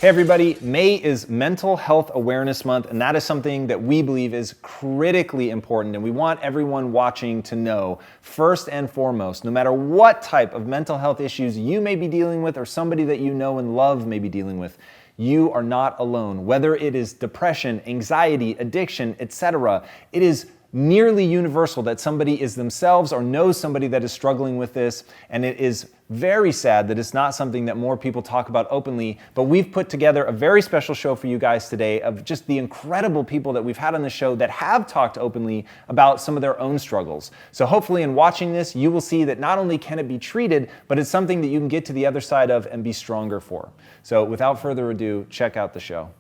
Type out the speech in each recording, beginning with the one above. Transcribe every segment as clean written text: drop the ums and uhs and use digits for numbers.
Hey everybody, May is Mental Health Awareness Month, and that is something that we believe is critically important, and we want everyone watching to know, first and foremost, no matter what type of mental health issues you may be dealing with or somebody that you know and love may be dealing with, you are not alone. Whether it is depression, anxiety, addiction, etc., it is nearly universal that somebody is themselves or knows somebody that is struggling with this, and it is very sad that it's not something that more people talk about openly, but we've put together a very special show for you guys today of just the incredible people that we've had on the show that have talked openly about some of their own struggles. So hopefully in watching this, you will see that not only can it be treated, but it's something that you can get to the other side of and be stronger for. So without further ado, check out the show.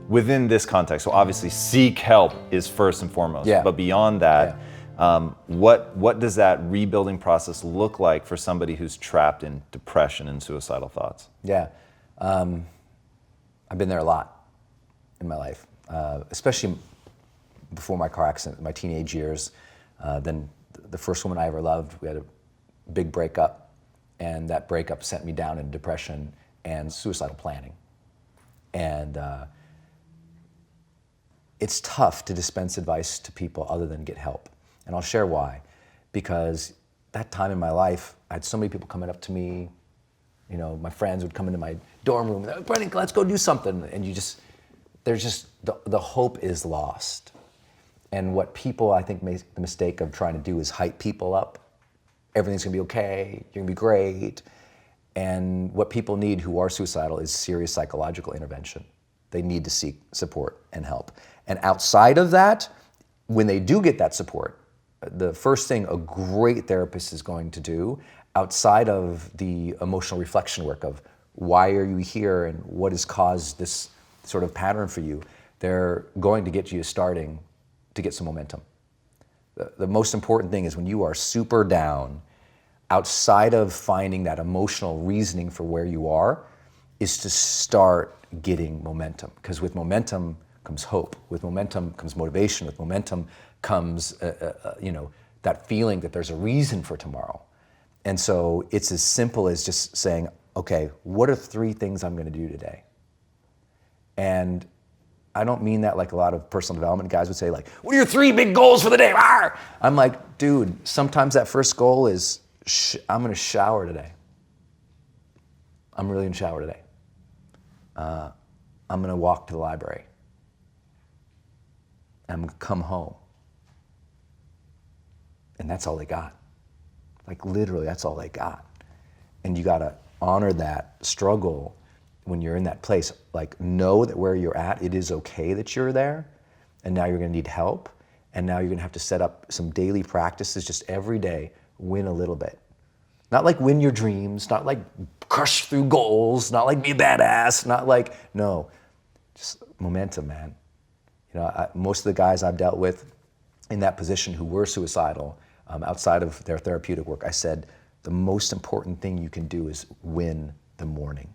Within this context, so obviously seek help is first and foremost, but beyond that, what does that rebuilding process look like for somebody who's trapped in depression and suicidal thoughts? I've been there a lot in my life, especially before my car accident, my teenage years. Then the first woman I ever loved, we had a big breakup, and that breakup sent me down in depression and suicidal planning. And it's tough to dispense advice to people other than get help. And I'll share why. Because that time in my life, I had so many people coming up to me. You know, my friends would come into my dorm room, and, Brendan, let's go do something. And the hope is lost. And what people, I think, make the mistake of trying to do is hype people up. Everything's gonna be okay, you're gonna be great. And what people need who are suicidal is serious psychological intervention. They need to seek support and help. And outside of that, when they do get that support, the first thing a great therapist is going to do, outside of the emotional reflection work of why are you here and what has caused this sort of pattern for you, they're going to get you starting to get some momentum. The most important thing is when you are super down, outside of finding that emotional reasoning for where you are, is to start getting momentum. Because with momentum comes hope. With momentum comes motivation. With momentum comes, that feeling that there's a reason for tomorrow. And so it's as simple as just saying, okay, what are 3 things I'm gonna do today? And I don't mean that like a lot of personal development guys would say, like, what are your 3 big goals for the day? Arr! I'm like, dude, sometimes that first goal is, I'm gonna shower today. I'm really gonna shower today. I'm gonna walk to the library. I'm gonna come home. And that's all they got. Like literally, that's all they got. And you gotta honor that struggle when you're in that place. Like know that where you're at, it is okay that you're there, and now you're gonna need help, and now you're gonna have to set up some daily practices just every day, win a little bit. Not like win your dreams, not like crush through goals, not like be a badass, not like, no, just momentum, man. You know, most of the guys I've dealt with in that position who were suicidal, outside of their therapeutic work, I said, the most important thing you can do is win the morning.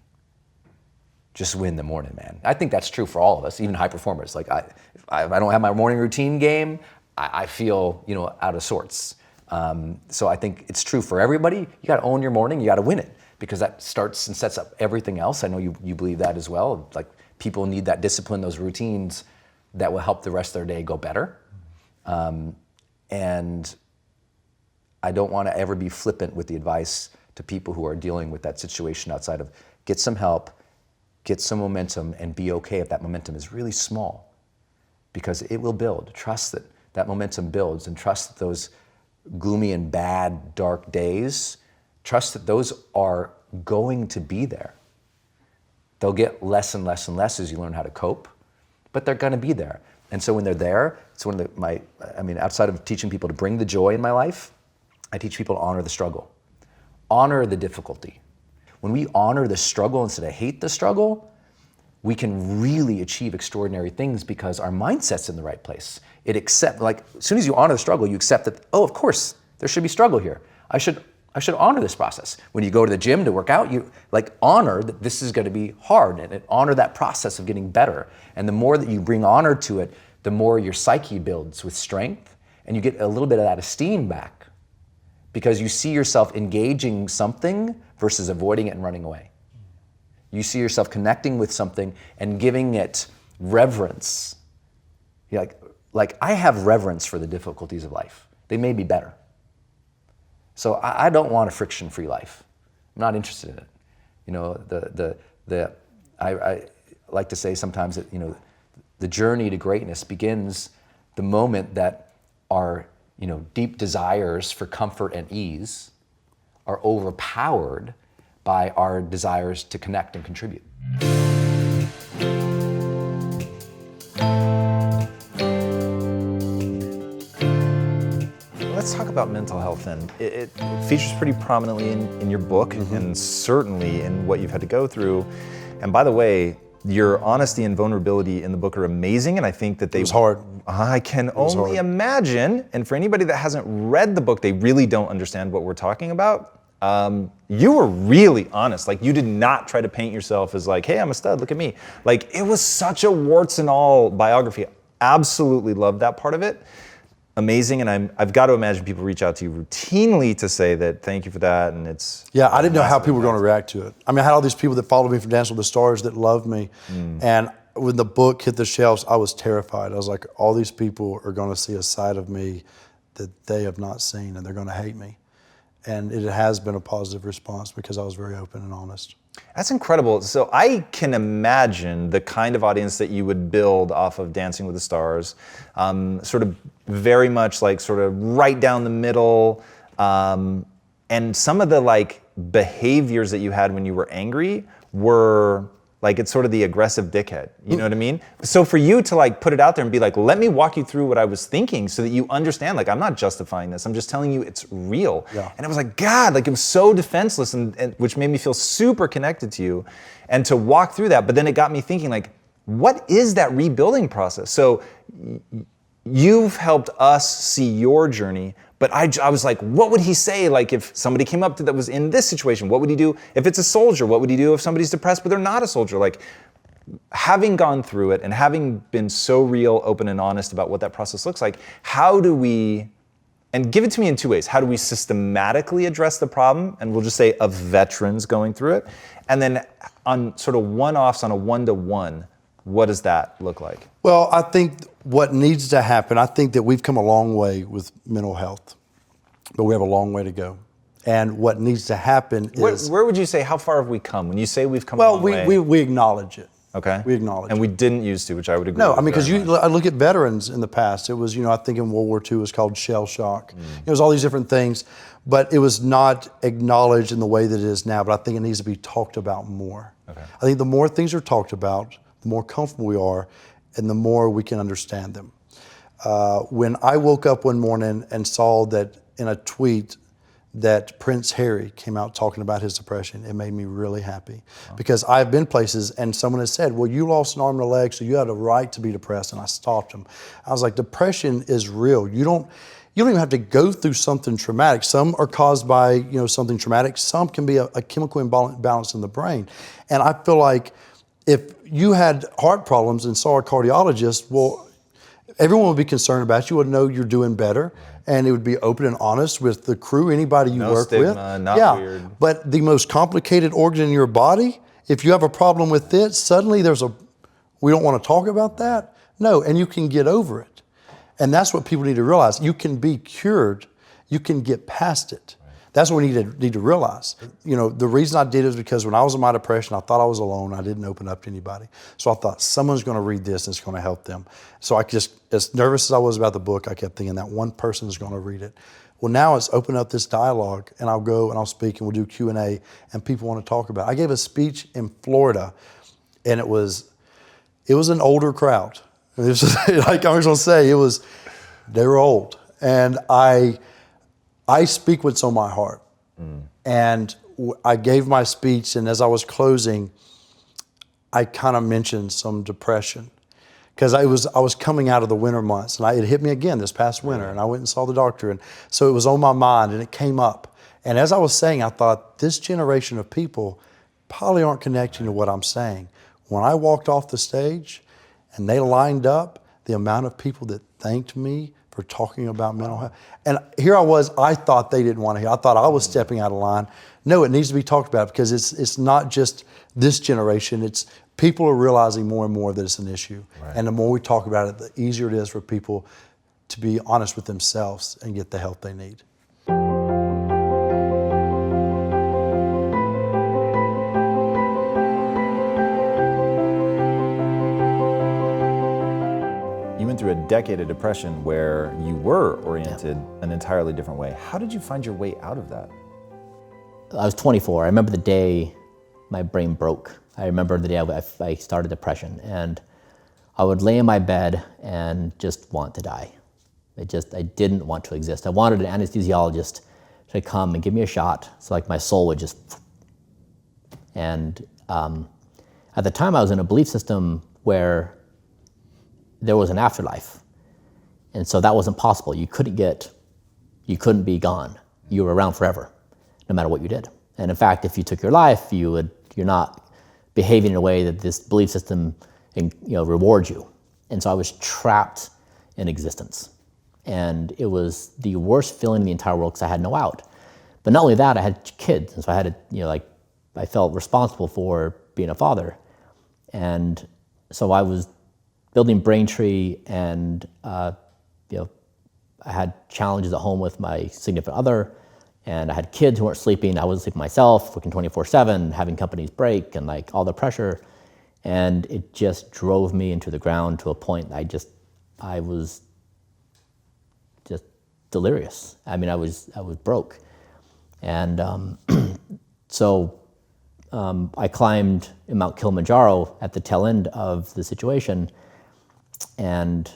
Just win the morning, man. I think that's true for all of us, even high performers. Like if I don't have my morning routine game, I feel, out of sorts. So I think it's true for everybody. You gotta own your morning, you gotta win it, because that starts and sets up everything else. I know you believe that as well. Like people need that discipline, those routines that will help the rest of their day go better. And I don't wanna ever be flippant with the advice to people who are dealing with that situation outside of get some help, get some momentum, and be okay if that momentum is really small, because it will build. Trust that momentum builds, and trust that those gloomy and bad, dark days, trust that those are going to be there. They'll get less and less and less as you learn how to cope, but they're gonna be there. And so when they're there, it's one of outside of teaching people to bring the joy in my life, I teach people to honor the struggle. Honor the difficulty. When we honor the struggle instead of hate the struggle, we can really achieve extraordinary things because our mindset's in the right place. As soon as you honor the struggle, you accept that, oh, of course, there should be struggle here. I should honor this process. When you go to the gym to work out, you honor that this is gonna be hard, and honor that process of getting better. And the more that you bring honor to it, the more your psyche builds with strength, and you get a little bit of that esteem back because you see yourself engaging something versus avoiding it and running away. You see yourself connecting with something and giving it reverence. You're like I have reverence for the difficulties of life. They made me better. So I don't want a friction-free life. I'm not interested in it. You know, I like to say sometimes that, you know, the journey to greatness begins the moment that our, you know, deep desires for comfort and ease are overpowered by our desires to connect and contribute. Let's talk about mental health then. It features pretty prominently in your book and certainly in what you've had to go through. And by the way, your honesty and vulnerability in the book are amazing, and I think that It was hard. I can only imagine, and for anybody that hasn't read the book, they really don't understand what we're talking about. You were really honest. Like, you did not try to paint yourself as like, hey, I'm a stud, look at me. Like, it was such a warts and all biography. Absolutely loved that part of it. Amazing, and I've got to imagine people reach out to you routinely to say that thank you for that, and it's... Yeah, I didn't know how people were going to react to it. I mean, I had all these people that followed me from Dancing with the Stars that loved me, and when the book hit the shelves, I was terrified. I was like, all these people are going to see a side of me that they have not seen, and they're going to hate me. And it has been a positive response because I was very open and honest. That's incredible. So I can imagine the kind of audience that you would build off of Dancing with the Stars, sort of very much like sort of right down the middle, and some of the like behaviors that you had when you were angry were like, it's sort of the aggressive dickhead, you know what I mean? So for you to like put it out there and be like, let me walk you through what I was thinking so that you understand, like, I'm not justifying this, I'm just telling you it's real. Yeah. And it was like, God, like it was so defenseless, and which made me feel super connected to you. And to walk through that, but then it got me thinking, like, what is that rebuilding process? So you've helped us see your journey, but I was like, what would he say? Like, if somebody came up to that was in this situation, what would he do? If it's a soldier, what would he do if somebody's depressed but they're not a soldier? Like, having gone through it and having been so real, open, and honest about what that process looks like, how do we, and give it to me in two ways, how do we systematically address the problem, and we'll just say of veterans going through it, and then on sort of one-offs on a one-to-one, what does that look like? Well, I think what needs to happen, I think that we've come a long way with mental health, but we have a long way to go. And what needs to happen is... Where would you say, how far have we come? When you say we've come a long way. Well, we acknowledge it. Okay. We acknowledge it. And we didn't used to, which I would agree No, with. I mean, because I look at veterans in the past. It was, you know, I think in World War II it was called shell shock. It was all these different things, but it was not acknowledged in the way that it is now. But I think it needs to be talked about more. Okay. I think the more things are talked about, the more comfortable we are, and the more we can understand them. When I woke up one morning and saw that in a tweet that Prince Harry came out talking about his depression, it made me really happy. Because I've been places and someone has said, well, you lost an arm and a leg, so you had a right to be depressed, and I stopped them. I was like, depression is real. You don't even have to go through something traumatic. Some are caused by, you know, something traumatic. Some can be a chemical imbalance in the brain. And I feel like if you had heart problems and saw a cardiologist, well, everyone would be concerned about you, would know you're doing better, and it would be open and honest with the crew, anybody you work with. No stigma, not weird. But the most complicated organ in your body, if you have a problem with it, suddenly we don't want to talk about that? No, and you can get over it. And that's what people need to realize. You can be cured, you can get past it. That's what we need to realize. You know, the reason I did it is because when I was in my depression, I thought I was alone. I didn't open up to anybody. So I thought someone's going to read this and it's going to help them. So I just, as nervous as I was about the book, I kept thinking that one person is going to read it. Well, now it's open up this dialogue, and I'll go and I'll speak and we'll do Q&A, and people want to talk about it. I gave a speech in Florida, and it was an older crowd. It was like I was going to say, they were old, and I speak what's on my heart. And I gave my speech, and as I was closing, I kind of mentioned some depression. Because I was coming out of the winter months, and it hit me again this past winter, and I went and saw the doctor, and so it was on my mind, and it came up. And as I was saying, I thought, this generation of people probably aren't connecting to what I'm saying. When I walked off the stage, and they lined up, the amount of people that thanked me for talking about mental health. And here I was, I thought they didn't want to hear. I thought I was stepping out of line. No, it needs to be talked about because it's not just this generation. It's people are realizing more and more that it's an issue. Right. And the more we talk about it, the easier it is for people to be honest with themselves and get the help they need. You went through a decade of depression where you were oriented an entirely different way. How did you find your way out of that? I was 24. I remember the day my brain broke. I remember the day I started depression, and I would lay in my bed and just want to die. I didn't want to exist. I wanted an anesthesiologist to come and give me a shot so like my soul would just, and at the time I was in a belief system where there was an afterlife. And so that wasn't possible. You couldn't be gone. You were around forever, no matter what you did. And in fact, if you took your life, you're not behaving in a way that this belief system, rewards you. And so I was trapped in existence. And it was the worst feeling in the entire world because I had no out. But not only that, I had kids. And so I had to, I felt responsible for being a father. And so I was building Braintree, and I had challenges at home with my significant other, and I had kids who weren't sleeping. I wasn't sleeping myself, working 24/7, having companies break, and like all the pressure, and it just drove me into the ground to a point I was just delirious. I mean, I was broke, and so I climbed Mount Kilimanjaro at the tail end of the situation. And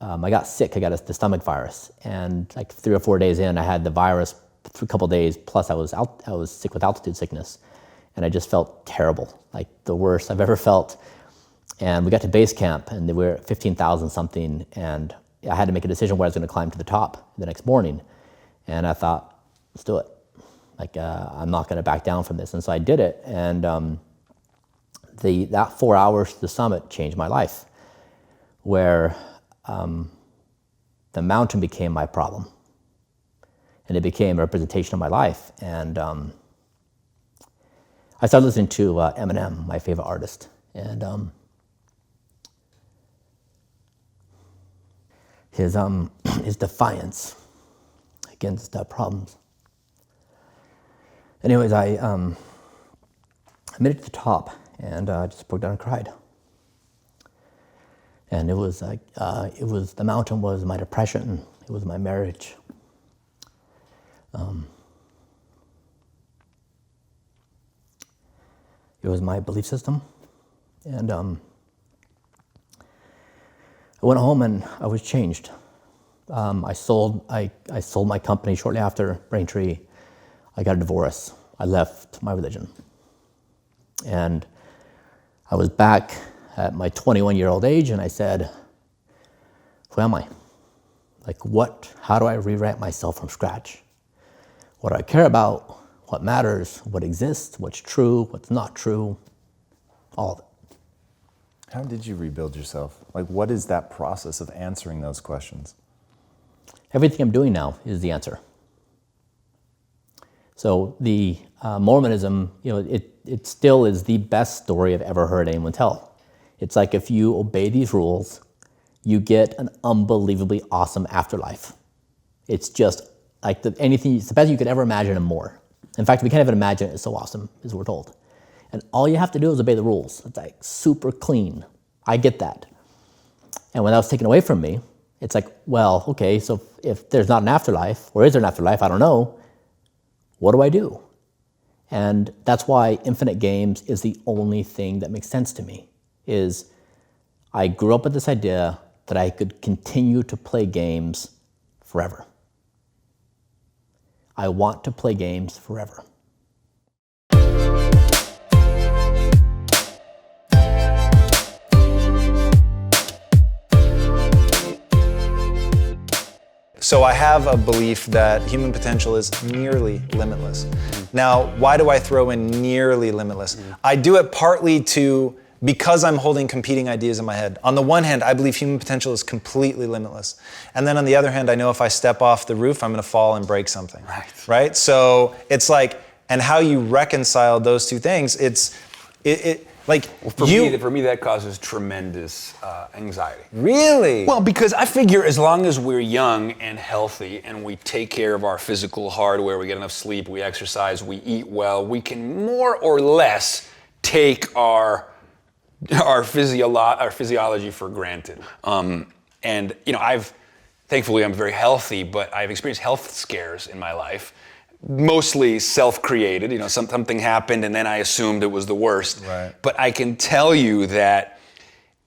I got sick. I got the stomach virus, and like 3 or 4 days in, I had the virus for a couple of days. Plus, I was sick with altitude sickness, and I just felt terrible, like the worst I've ever felt. And we got to base camp, and we were at 15,000 something, and I had to make a decision where I was going to climb to the top the next morning. And I thought, let's do it. Like I'm not going to back down from this, and so I did it. And that 4 hours to the summit changed my life, where the mountain became my problem, and it became a representation of my life. And I started listening to Eminem, my favorite artist, and his defiance against problems. Anyways, I made it to the top, and I just broke down and cried. And it was the mountain was my depression. It was my marriage. It was my belief system. And I went home and I was changed. I sold my company shortly after, Braintree. I got a divorce. I left my religion. And I was back at my 21-year-old age, and I said, who am I? Like how do I rewrite myself from scratch? What do I care about? What matters? What exists? What's true? What's not true? All of it. How did you rebuild yourself? Like, what is that process of answering those questions? Everything I'm doing now is the answer. So the Mormonism, it still is the best story I've ever heard anyone tell. It's like if you obey these rules, you get an unbelievably awesome afterlife. It's just like it's the best you could ever imagine and more. In fact, we can't even imagine it. It's so awesome, as we're told. And all you have to do is obey the rules. It's like super clean. I get that. And when that was taken away from me, it's like, well, okay, so if there's not an afterlife, or is there an afterlife? I don't know. What do I do? And that's why Infinite Games is the only thing that makes sense to me. Is I grew up with this idea that I could continue to play games forever. I want to play games forever. So I have a belief that human potential is nearly limitless. Now, why do I throw in nearly limitless? I do it partly to because I'm holding competing ideas in my head. On the one hand, I believe human potential is completely limitless. And then on the other hand, I know if I step off the roof, I'm gonna fall and break something. Right? So it's like, and how you reconcile those two things, For me, that causes tremendous anxiety. Really? Well, because I figure as long as we're young and healthy and we take care of our physical hardware, we get enough sleep, we exercise, we eat well, we can more or less take our physiology for granted. And thankfully I'm very healthy, but I've experienced health scares in my life. Mostly self-created, something happened and then I assumed it was the worst. Right. But I can tell you that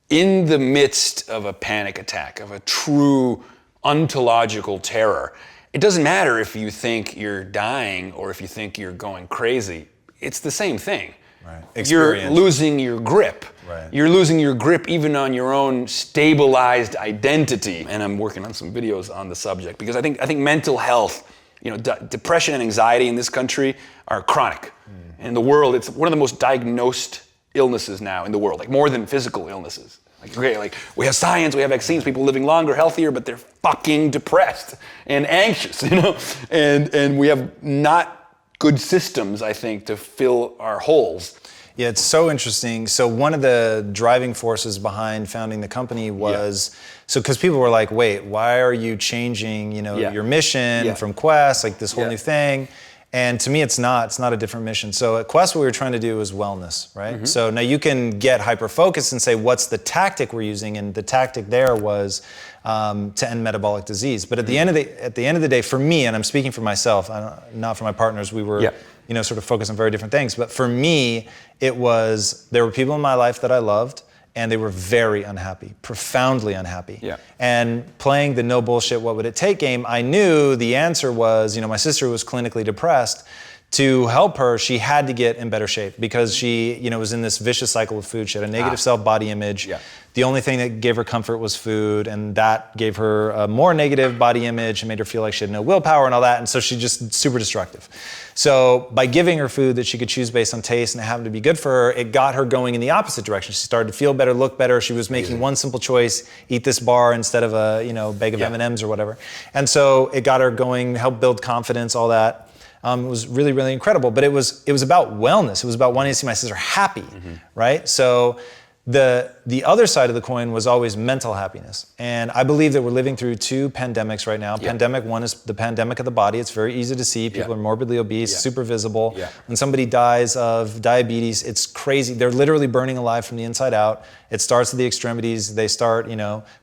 in the midst of a panic attack, of a true ontological terror, it doesn't matter if you think you're dying or if you think you're going crazy. It's the same thing. Right. You're losing your grip. Right. You're losing your grip even on your own stabilized identity. And I'm working on some videos on the subject because I think mental health, depression and anxiety in this country are chronic. In the world, it's one of the most diagnosed illnesses now in the world, like more than physical illnesses. Like we have science, we have vaccines, people living longer, healthier, but they're fucking depressed and anxious, and we have not good systems, I think, to fill our holes. Yeah, it's so interesting. So one of the driving forces behind founding the company was, because people were like, wait, why are you changing, your mission from Quest, like this whole new thing? And to me, it's not a different mission. So at Quest, what we were trying to do was wellness, right? Mm-hmm. So now you can get hyper-focused and say, what's the tactic we're using? And the tactic there was to end metabolic disease. But at the end of the day, for me, and I'm speaking for myself, not for my partners, we were sort of focused on very different things. But for me, there were people in my life that I loved, and they were very unhappy, profoundly unhappy. Yeah. And playing the no bullshit, what would it take game, I knew the answer was, my sister was clinically depressed. To help her, she had to get in better shape because she, was in this vicious cycle of food. She had a negative self-body image. Yeah. The only thing that gave her comfort was food, and that gave her a more negative body image and made her feel like she had no willpower and all that, and so she just super destructive. So by giving her food that she could choose based on taste and it happened to be good for her, it got her going in the opposite direction. She started to feel better, look better. She was making one simple choice, eat this bar instead of a bag of M&Ms or whatever. And so it got her going, helped build confidence, all that. It was really, really incredible, but it was about wellness. It was about wanting to see my sister happy, right? So the other side of the coin was always mental happiness. And I believe that we're living through two pandemics right now. Pandemic one is the pandemic of the body. It's very easy to see. People are morbidly obese, super visible. When somebody dies of diabetes, it's crazy. They're literally burning alive from the inside out. It starts at the extremities. They start,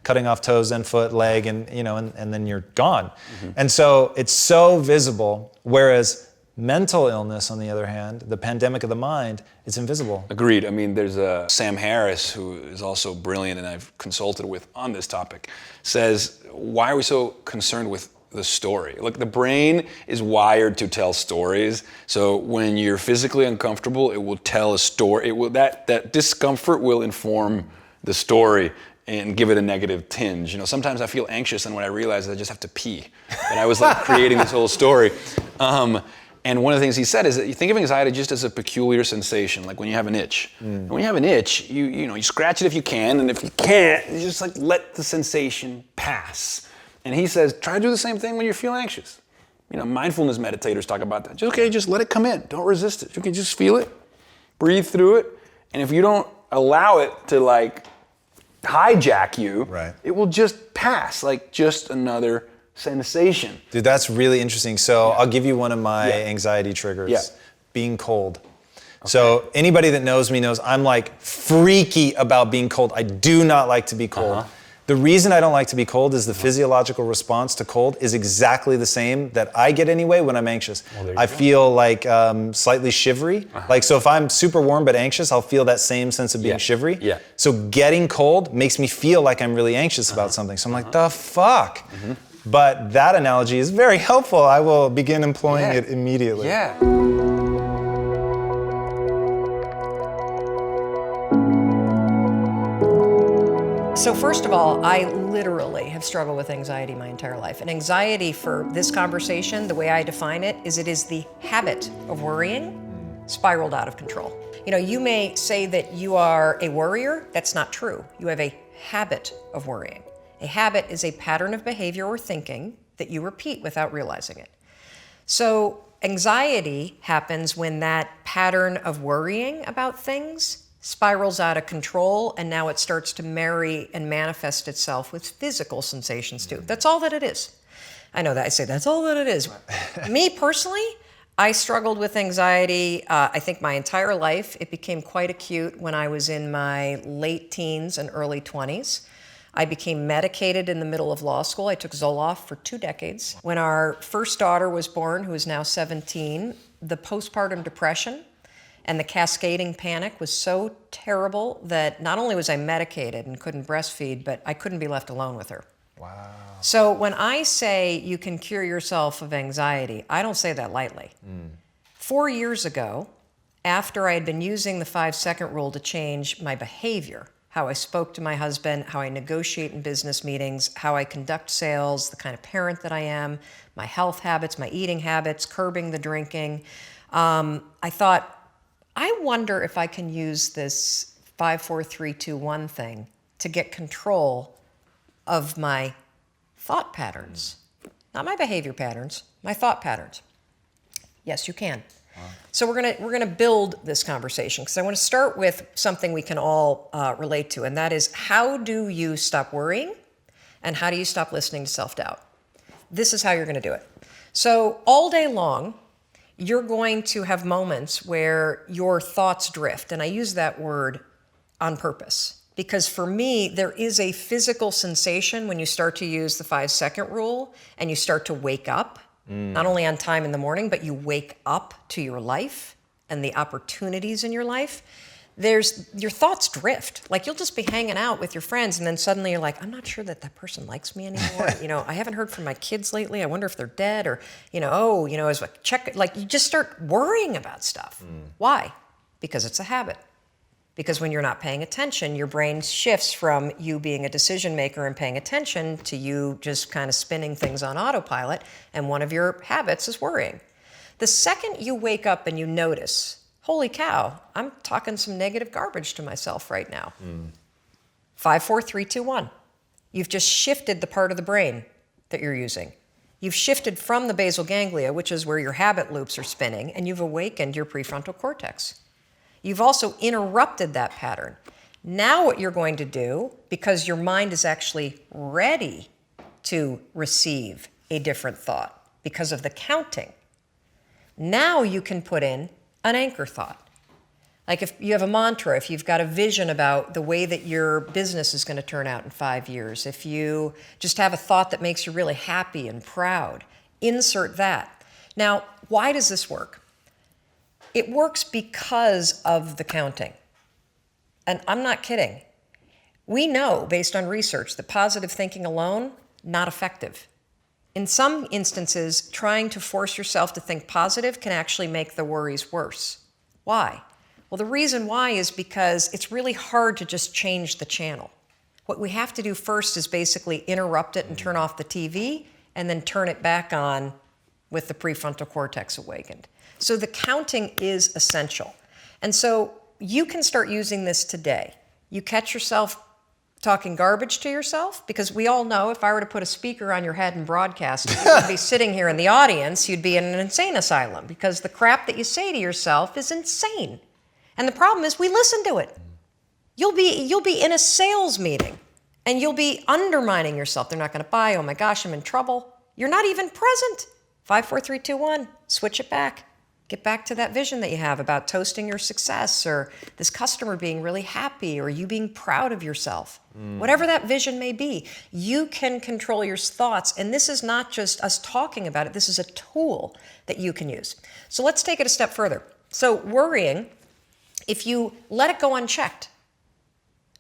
cutting off toes and foot, leg, and then you're gone. And so it's so visible, whereas mental illness, on the other hand, the pandemic of the mind, it's invisible. Agreed. I mean, there's Sam Harris, who is also brilliant and I've consulted with on this topic, says, why are we so concerned with the story? Look, the brain is wired to tell stories. So when you're physically uncomfortable, it will tell a story. That discomfort will inform the story and give it a negative tinge. Sometimes I feel anxious, and when I realize I just have to pee, and I was like creating this whole story. And one of the things he said is that you think of anxiety just as a peculiar sensation, like when you have an itch. And when you have an itch, you scratch it if you can, and if you can't, you just let the sensation pass. And he says, try to do the same thing when you feel anxious. Mindfulness meditators talk about that. Just let it come in. Don't resist it. You can just feel it, breathe through it, and if you don't allow it to hijack you, it will just pass, like just another sensation. Dude, that's really interesting. So I'll give you one of my anxiety triggers. Being cold. Okay. So anybody that knows me knows I'm freaky about being cold. I do not like to be cold. The reason I don't like to be cold is the physiological response to cold is exactly the same that I get anyway when I'm anxious. I feel slightly shivery. So if I'm super warm but anxious, I'll feel that same sense of being shivery. So getting cold makes me feel like I'm really anxious about something. So I'm like, the fuck? But that analogy is very helpful. I will begin employing it immediately. So first of all, I literally have struggled with anxiety my entire life. And anxiety for this conversation, the way I define it is the habit of worrying spiraled out of control. You know, you may say that you are a worrier. That's not true. You have a habit of worrying. A habit is a pattern of behavior or thinking that you repeat without realizing it. So anxiety happens when that pattern of worrying about things spirals out of control, and now it starts to marry and manifest itself with physical sensations too. That's all that it is. I know that I say that's all that it is. Me personally, I struggled with anxiety, I think my entire life. It became quite acute when I was in my late teens and early 20s. I became medicated in the middle of law school. I took Zoloft for 2 decades. When our first daughter was born, who is now 17, the postpartum depression and the cascading panic was so terrible that not only was I medicated and couldn't breastfeed, but I couldn't be left alone with her. Wow. So when I say you can cure yourself of anxiety, I don't say that lightly. 4 years ago, after I had been using the 5-second rule to change my behavior, how I spoke to my husband, how I negotiate in business meetings, how I conduct sales, the kind of parent that I am, my health habits, my eating habits, curbing the drinking, I thought, I wonder if I can use this 5, 4, 3, 2, 1 thing to get control of my thought patterns. Not my behavior patterns, my thought patterns. Yes, you can. So we're gonna build this conversation, because I want to start with something we can all relate to, and that is, how do you stop worrying and how do you stop listening to self-doubt? This is how you're going to do it. So all day long, you're going to have moments where your thoughts drift, and I use that word on purpose, because for me, there is a physical sensation when you start to use the 5-second rule and you start to wake up. Not only on time in the morning, but you wake up to your life and the opportunities in your life. Your thoughts drift. Like, you'll just be hanging out with your friends, and then suddenly you're like, I'm not sure that person likes me anymore. I haven't heard from my kids lately. I wonder if they're dead, or, as a check, like, you just start worrying about stuff. Why? Because it's a habit. Because when you're not paying attention, your brain shifts from you being a decision maker and paying attention to you just kind of spinning things on autopilot, and one of your habits is worrying. The second you wake up and you notice, holy cow, I'm talking some negative garbage to myself right now. 5, 4, 3, 2, 1. You've just shifted the part of the brain that you're using. You've shifted from the basal ganglia, which is where your habit loops are spinning, and you've awakened your prefrontal cortex. You've also interrupted that pattern. Now what you're going to do, because your mind is actually ready to receive a different thought because of the counting, now you can put in an anchor thought. Like, if you have a mantra, if you've got a vision about the way that your business is going to turn out in 5 years, if you just have a thought that makes you really happy and proud, insert that. Now, why does this work? It works because of the counting. And I'm not kidding. We know, based on research, that positive thinking alone, not effective. In some instances, trying to force yourself to think positive can actually make the worries worse. Why? Well, the reason why is because it's really hard to just change the channel. What we have to do first is basically interrupt it and turn off the TV, and then turn it back on with the prefrontal cortex awakened. So the counting is essential. And so you can start using this today. You catch yourself talking garbage to yourself, because we all know if I were to put a speaker on your head and broadcast, you would be sitting here in the audience, you'd be in an insane asylum, because the crap that you say to yourself is insane. And the problem is we listen to it. You'll be in a sales meeting and you'll be undermining yourself. They're not going to buy. Oh my gosh, I'm in trouble. You're not even present. 5, 4, 3, 2, 1. Switch it back. Get back to that vision that you have about toasting your success, or this customer being really happy, or you being proud of yourself. Whatever that vision may be, you can control your thoughts. And this is not just us talking about it. This is a tool that you can use. So let's take it a step further. So worrying, if you let it go unchecked,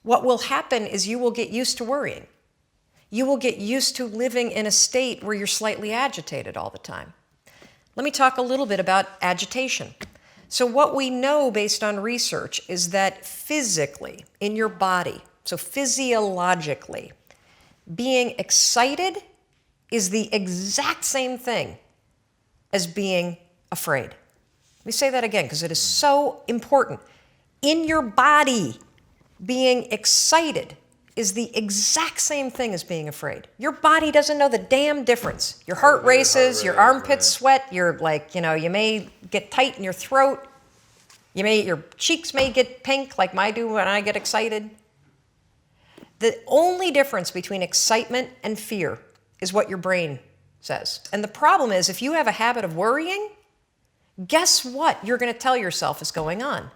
what will happen is you will get used to worrying. You will get used to living in a state where you're slightly agitated all the time. Let me talk a little bit about agitation. So what we know based on research is that physically, in your body, so physiologically, being excited is the exact same thing as being afraid. Let me say that again, because it is so important. in your body, being excited is the exact same thing as being afraid. Your body doesn't know the damn difference. Your heart races, your armpits sweat, you're like, you may get tight in your throat. Your cheeks may get pink like mine do when I get excited. The only difference between excitement and fear is what your brain says. And the problem is, if you have a habit of worrying, guess what you're going to tell yourself is going on?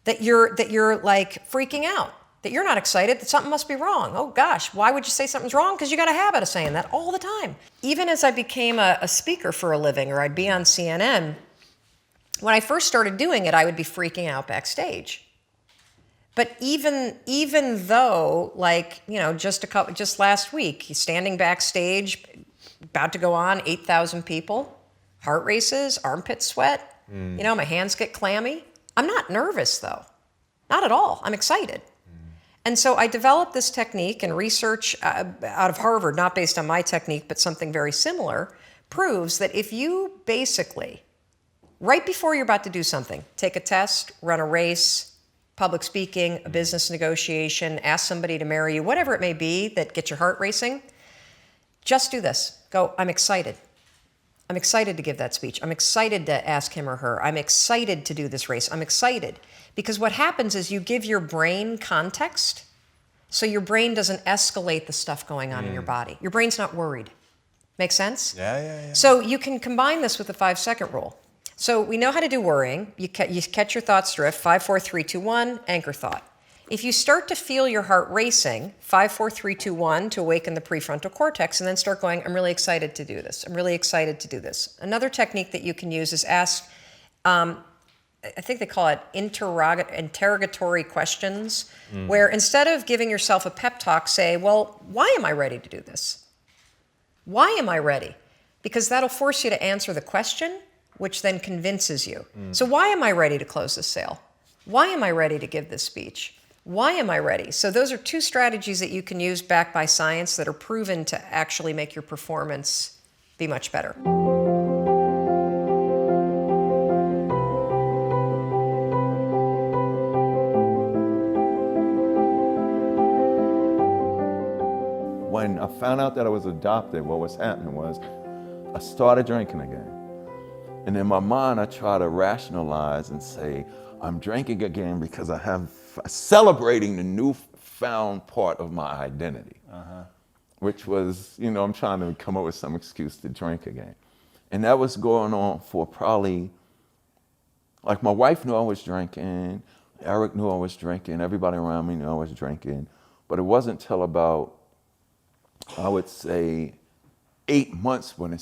That you're like freaking out, that you're not excited, that something must be wrong. Oh gosh, why would you say something's wrong? Because you got a habit of saying that all the time. Even as I became a speaker for a living, or I'd be on CNN, when I first started doing it, I would be freaking out backstage. But even though, like, just last week, he's standing backstage, about to go on, 8,000 people, heart races, armpit sweat, my hands get clammy. I'm not nervous though, not at all. I'm excited. And so I developed this technique, and research out of Harvard, not based on my technique, but something very similar, proves that if you basically, right before you're about to do something, take a test, run a race, public speaking, a business negotiation, ask somebody to marry you, whatever it may be that gets your heart racing, just do this. Go, I'm excited. I'm excited to give that speech. I'm excited to ask him or her. I'm excited to do this race. I'm excited. Because what happens is you give your brain context, so your brain doesn't escalate the stuff going on in your body. Your brain's not worried. Make sense? Yeah. So you can combine this with the 5-second rule. So we know how to do worrying. You catch your thoughts drift, 5, 4, 3, 2, 1, anchor thought. If you start to feel your heart racing, 5, 4, 3, 2, 1, to awaken the prefrontal cortex, and then start going, I'm really excited to do this. I'm really excited to do this. Another technique that you can use is ask, I think they call it interrogatory questions, where instead of giving yourself a pep talk, say, well, why am I ready to do this? Why am I ready? Because that'll force you to answer the question, which then convinces you. So why am I ready to close this sale? Why am I ready to give this speech? Why am I ready? So those are two strategies that you can use backed by science that are proven to actually make your performance be much better. When I found out that I was adopted, what was happening was I started drinking again. And in my mind, I try to rationalize and say, I'm drinking again because I have celebrating the newfound part of my identity, which was, I'm trying to come up with some excuse to drink again. And that was going on for probably, like, my wife knew I was drinking, Eric knew I was drinking, everybody around me knew I was drinking, but it wasn't till about, I would say, 8 months when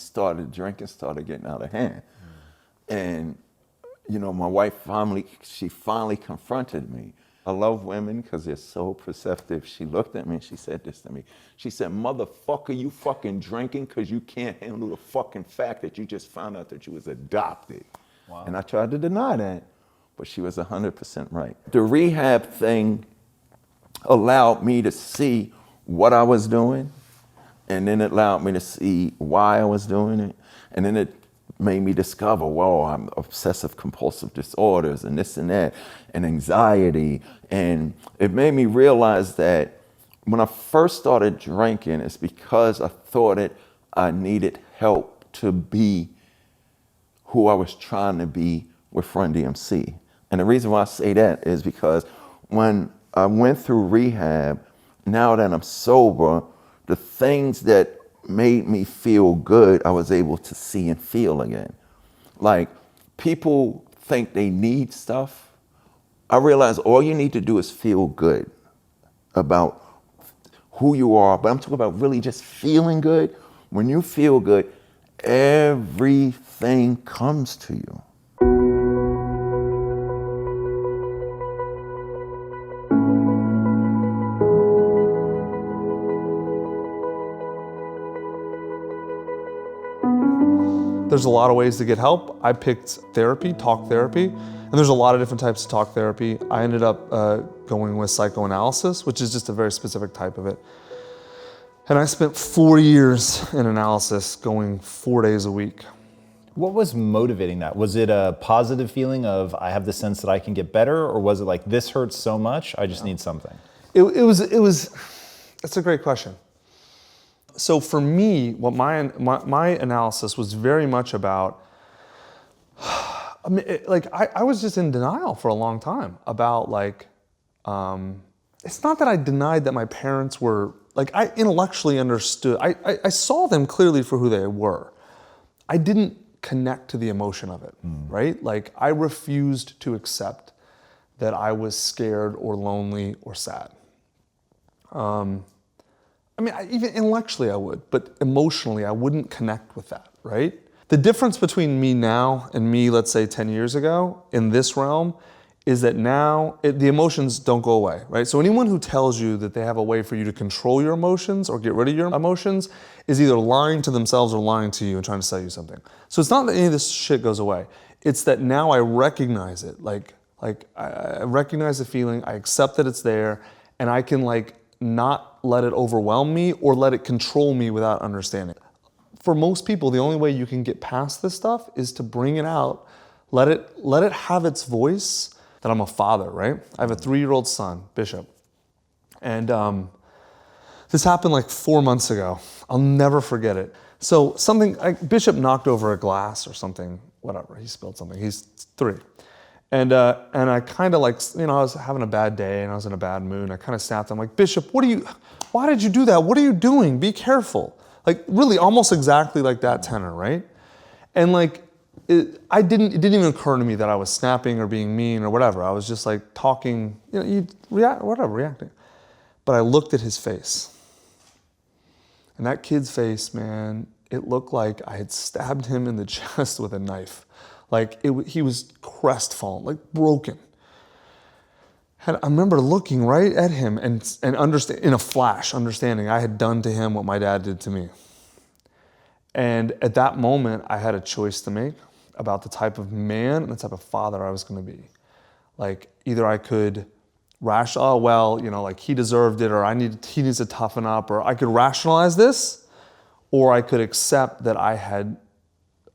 drinking started getting out of hand. And, my wife finally confronted me. I love women because they're so perceptive. She looked at me and she said this to me. She said, motherfucker, you fucking drinking because you can't handle the fucking fact that you just found out that you was adopted. Wow. And I tried to deny that, but she was 100% right. The rehab thing allowed me to see what I was doing, and then it allowed me to see why I was doing it, and then it made me discover, I'm obsessive compulsive disorders and this and that, and anxiety. And it made me realize that when I first started drinking, it's because I thought I needed help to be who I was trying to be with Run DMC. And the reason why I say that is because when I went through rehab, now that I'm sober, the things that made me feel good, I was able to see and feel again. Like, people think they need stuff. I realize all you need to do is feel good about who you are, but I'm talking about really just feeling good. When you feel good, everything comes to you. There's a lot of ways to get help. I picked therapy, talk therapy, and there's a lot of different types of talk therapy. I ended up going with psychoanalysis, which is just a very specific type of it. And I spent 4 years in analysis, going 4 days a week. What was motivating that? Was it a positive feeling of, I have the sense that I can get better, or was it like, this hurts so much, I just need something? It was, that's a great question. So for me, what my analysis was very much about, I mean, I was just in denial for a long time about like, it's not that I denied that my parents were, like I intellectually understood, I saw them clearly for who they were. I didn't connect to the emotion of it, right? Like I refused to accept that I was scared or lonely or sad. I mean, even intellectually I would, but emotionally I wouldn't connect with that, right? The difference between me now and me, let's say 10 years ago in this realm is that now the emotions don't go away, right? So anyone who tells you that they have a way for you to control your emotions or get rid of your emotions is either lying to themselves or lying to you and trying to sell you something. So it's not that any of this shit goes away. It's that now I recognize it. Like I recognize the feeling, I accept that it's there, and I can like not let it overwhelm me or let it control me without understanding. For most people, the only way you can get past this stuff is to bring it out, let it have its voice. That I'm a father, right? I have a 3-year-old son, Bishop. And this happened like 4 months ago. I'll never forget it. So Bishop knocked over a glass or something, whatever, he spilled something, he's 3. And I kind of like, I was having a bad day and I was in a bad mood and I kind of snapped, I'm like, Bishop, why did you do that? What are you doing? Be careful. Like really almost exactly like that tenor, right? And like, it didn't even occur to me that I was snapping or being mean or whatever. I was just like talking, reacting. But I looked at his face. And that kid's face, man, it looked like I had stabbed him in the chest with a knife. Like he was crestfallen, like broken. And I remember looking right at him and in a flash, understanding I had done to him what my dad did to me. And at that moment, I had a choice to make about the type of man and the type of father I was going to be. Like either I could like he deserved it, or he needs to toughen up, or I could rationalize this, or I could accept that I had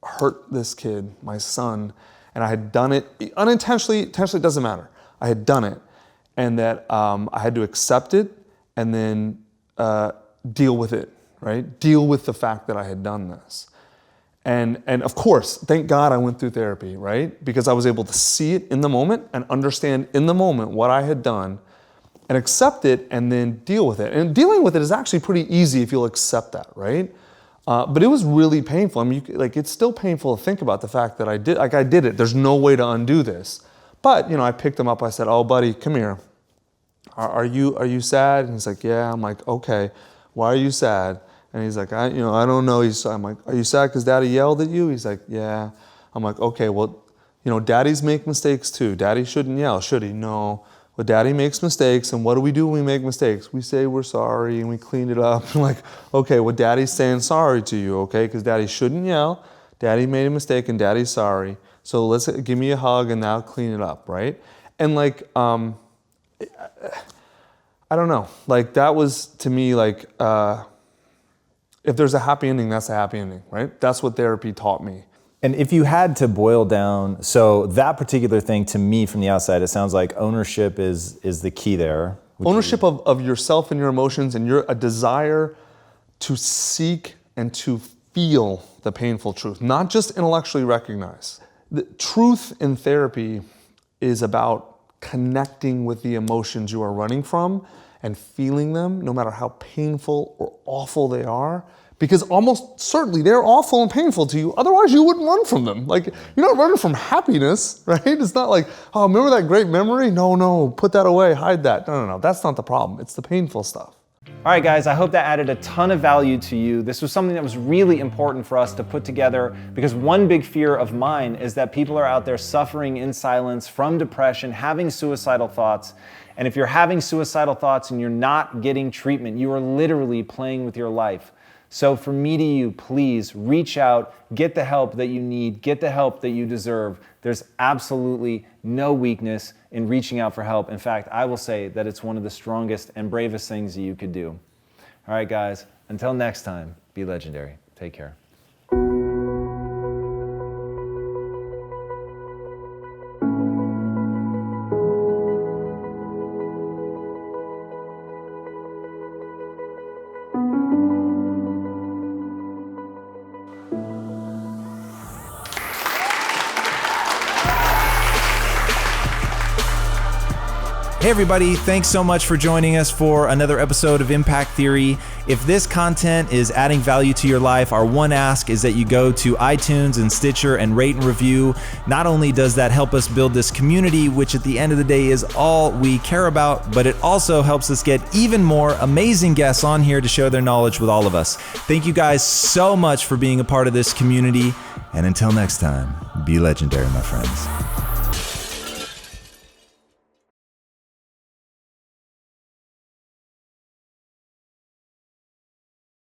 hurt this kid, my son, and I had done it unintentionally, intentionally, it doesn't matter. I had done it, and that I had to accept it and then deal with it, right? Deal with the fact that I had done this. And of course, thank God I went through therapy, right? Because I was able to see it in the moment and understand in the moment what I had done and accept it and then deal with it. And dealing with it is actually pretty easy if you'll accept that, right? But it was really painful. I mean, it's still painful to think about the fact that I did it. There's no way to undo this. But, I picked him up. I said, oh, buddy, come here. Are you sad? And he's like, yeah. I'm like, okay. Why are you sad? And he's like, I don't know. I'm like, are you sad because Daddy yelled at you? He's like, yeah. I'm like, okay, well, daddies make mistakes too. Daddy shouldn't yell, should he? No. Well, Daddy makes mistakes, and what do we do when we make mistakes? We say we're sorry, and we clean it up. I'm like, okay, well, Daddy's saying sorry to you, okay? Because Daddy shouldn't yell. Daddy made a mistake, and Daddy's sorry. So give me a hug, and now clean it up, right? And like, I don't know. Like, that was, to me, like, if there's a happy ending, that's a happy ending, right? That's what therapy taught me. And if you had to boil down, so that particular thing to me from the outside, it sounds like ownership is the key there. Ownership of yourself and your emotions and a desire to seek and to feel the painful truth, not just intellectually recognize. The truth in therapy is about connecting with the emotions you are running from and feeling them, no matter how painful or awful they are. Because almost certainly they're awful and painful to you, otherwise you wouldn't run from them. Like, you're not running from happiness, right? It's not like, oh, remember that great memory? No, put that away, hide that. No, that's not the problem. It's the painful stuff. All right, guys, I hope that added a ton of value to you. This was something that was really important for us to put together because one big fear of mine is that people are out there suffering in silence from depression, having suicidal thoughts. And if you're having suicidal thoughts and you're not getting treatment, you are literally playing with your life. So from me to you, please reach out, get the help that you need, get the help that you deserve. There's absolutely no weakness in reaching out for help. In fact, I will say that it's one of the strongest and bravest things that you could do. All right, guys, until next time, be legendary. Take care. Hey everybody, thanks so much for joining us for another episode of Impact Theory. If this content is adding value to your life, our one ask is that you go to iTunes and Stitcher and rate and review. Not only does that help us build this community, which at the end of the day is all we care about, but it also helps us get even more amazing guests on here to share their knowledge with all of us. Thank you guys so much for being a part of this community. And until next time, be legendary, my friends.